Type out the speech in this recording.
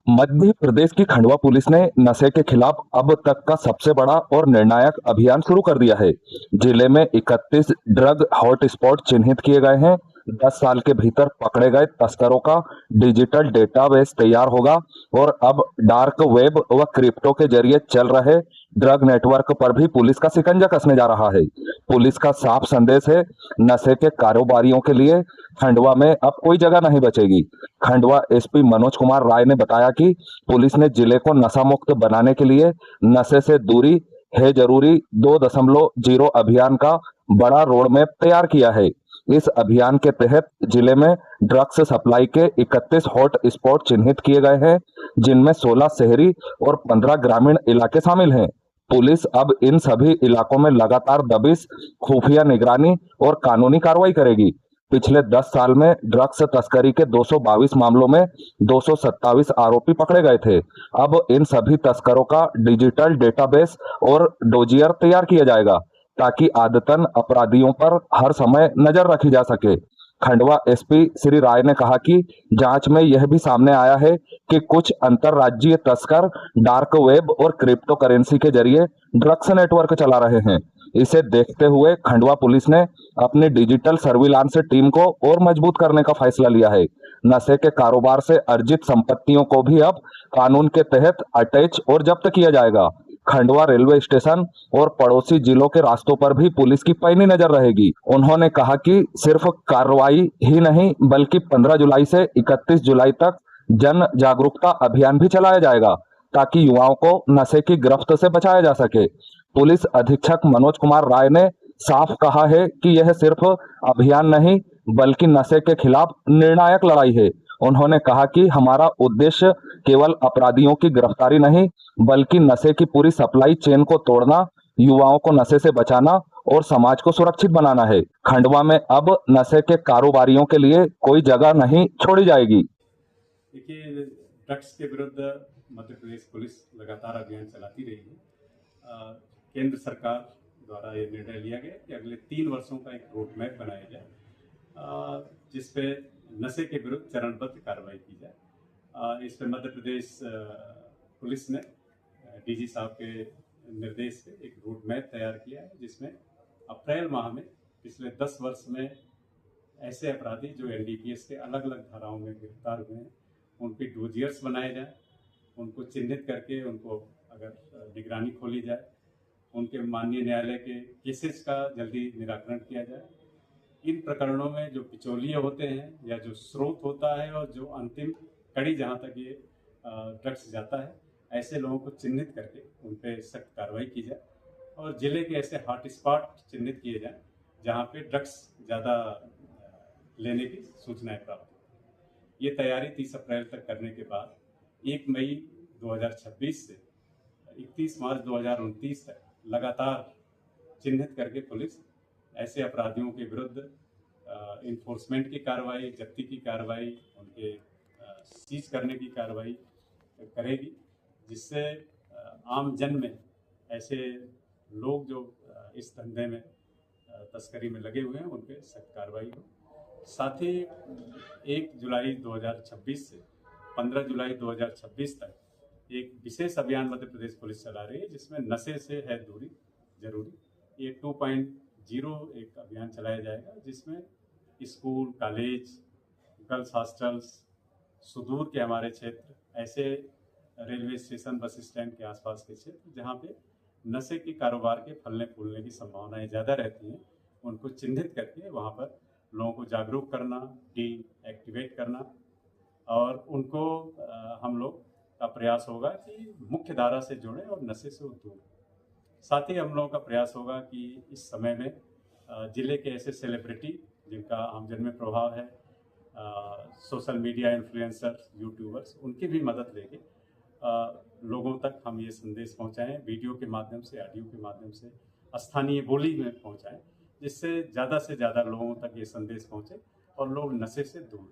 मध्य प्रदेश की खंडवा पुलिस ने नशे के खिलाफ अब तक का सबसे बड़ा और निर्णायक अभियान शुरू कर दिया है। जिले में 31 ड्रग हॉटस्पॉट चिन्हित किए गए हैं। 10 साल के भीतर पकड़े गए तस्करों का डिजिटल डेटाबेस तैयार होगा और अब डार्क वेब व क्रिप्टो के जरिए चल रहे ड्रग नेटवर्क पर भी पुलिस का शिकंजा कसने जा रहा है। पुलिस का साफ संदेश है, नशे के कारोबारियों के लिए खंडवा में अब कोई जगह नहीं बचेगी। खंडवा एसपी मनोज कुमार राय ने बताया कि पुलिस ने जिले को नशा मुक्त बनाने के लिए नशे से दूरी है जरूरी 2.0 अभियान का बड़ा रोड मैप तैयार किया है। इस अभियान के तहत जिले में ड्रग्स सप्लाई के 31 हॉट स्पॉट चिन्हित किए गए हैं, जिनमें 16 शहरी और 15 ग्रामीण इलाके शामिल हैं। पुलिस अब इन सभी इलाकों में लगातार दबिश, खुफिया निगरानी और कानूनी कार्रवाई करेगी। पिछले 10 साल में ड्रग्स तस्करी के 222 मामलों में 227 आरोपी पकड़े गए थे। अब इन सभी तस्करों का डिजिटल डेटाबेस और डोजियर तैयार किया जाएगा, ताकि आदतन अपराधियों पर हर समय नजर रखी जा सके। खंडवा एसपी श्री राय ने कहा कि जांच में यह भी सामने आया है कि कुछ अंतरराज्यीय तस्कर डार्क वेब और क्रिप्टो करेंसी के जरिए ड्रग्स नेटवर्क चला रहे हैं। इसे देखते हुए खंडवा पुलिस ने अपनी डिजिटल सर्विलांस टीम को और मजबूत करने का फैसला लिया है। नशे के कारोबार से अर्जित संपत्तियों को भी अब कानून के तहत अटैच और जब्त किया जाएगा। खंडवा रेलवे स्टेशन और पड़ोसी जिलों के रास्तों पर भी पुलिस की पैनी नजर रहेगी। उन्होंने कहा कि सिर्फ कार्रवाई ही नहीं, बल्कि 15 जुलाई से 31 जुलाई तक जन जागरूकता अभियान भी चलाया जाएगा, ताकि युवाओं को नशे की गिरफ्त से बचाया जा सके। पुलिस अधीक्षक मनोज कुमार राय ने साफ कहा है कि यह सिर्फ अभियान नहीं, बल्कि नशे के खिलाफ निर्णायक लड़ाई है। उन्होंने कहा कि हमारा उद्देश्य केवल अपराधियों की गिरफ्तारी नहीं, बल्कि नशे की पूरी सप्लाई चेन को तोड़ना, युवाओं को नशे से बचाना और समाज को सुरक्षित बनाना है। खंडवा में अब नशे के कारोबारियों के लिए कोई जगह नहीं छोड़ी जाएगी। देखिए, ड्रग्स के विरुद्ध मध्य प्रदेश पुलिस लगातार अभियान चलाती रही है। केंद्र सरकार द्वारा ये निर्णय लिया गया कि अगले 3 वर्षों का एक रोड मैप बनाया जाए, जिसपे नशे के विरुद्ध चरणबद्ध कार्रवाई की जाए। इस पे मध्य प्रदेश पुलिस ने डीजी साहब के निर्देश से एक रोड मैप तैयार किया है, जिसमें अप्रैल माह में पिछले 10 वर्ष में ऐसे अपराधी जो एनडीपीएस के अलग अलग धाराओं में गिरफ्तार हुए हैं, उनके डोजियर्स बनाए जाए, उनको चिन्हित करके उनको अगर निगरानी खोली जाए, उनके माननीय न्यायालय के केसेस का जल्दी निराकरण किया जाए। इन प्रकरणों में जो बिचौलिए होते हैं या जो स्रोत होता है और जो अंतिम कड़ी जहां तक ये ड्रग्स जाता है, ऐसे लोगों को चिन्हित करके उन पर सख्त कार्रवाई की जाए और जिले के ऐसे हॉट स्पॉट चिन्हित किए जाएं जहां पे ड्रग्स ज़्यादा लेने की सूचनाएं प्राप्त होती। ये तैयारी 30 अप्रैल तक करने के बाद 1 मई 2026 से 31 मार्च 2029 तक लगातार चिन्हित करके पुलिस ऐसे अपराधियों के विरुद्ध इन्फोर्समेंट की कार्रवाई, जब्ती की कार्रवाई, उनके सीज करने की कार्रवाई करेगी, जिससे आम जन में ऐसे लोग जो इस धंधे में तस्करी में लगे हुए हैं उन पर सख्त कार्रवाई हो। साथ ही 1 जुलाई 2026 से 15 जुलाई 2026 तक एक विशेष अभियान मध्य प्रदेश पुलिस चला रही है, जिसमें नशे से है दूरी जरूरी। ये 2.0 एक अभियान चलाया जाएगा, जिसमें स्कूल, कॉलेज, गर्ल्स हॉस्टल्स, सुदूर के हमारे क्षेत्र, ऐसे रेलवे स्टेशन, बस स्टैंड के आसपास के क्षेत्र जहाँ पे नशे के कारोबार के फलने फूलने की संभावनाएं ज़्यादा रहती हैं, उनको चिन्हित करके वहाँ पर लोगों को जागरूक करना, डीएक्टिवेट करना और उनको हम लोग का प्रयास होगा कि मुख्य धारा से जुड़े और नशे से दूर। साथ ही हम लोगों का प्रयास होगा कि इस समय में जिले के ऐसे सेलिब्रिटी जिनका आमजन में प्रभाव है, सोशल मीडिया इन्फ्लुएंसर्स, यूट्यूबर्स, उनकी भी मदद लेके लोगों तक हम ये संदेश पहुंचाएं, वीडियो के माध्यम से, ऑडियो के माध्यम से, स्थानीय बोली में पहुंचाएं, जिससे ज़्यादा से ज़्यादा लोगों तक ये संदेश पहुंचे और लोग नशे से दूर।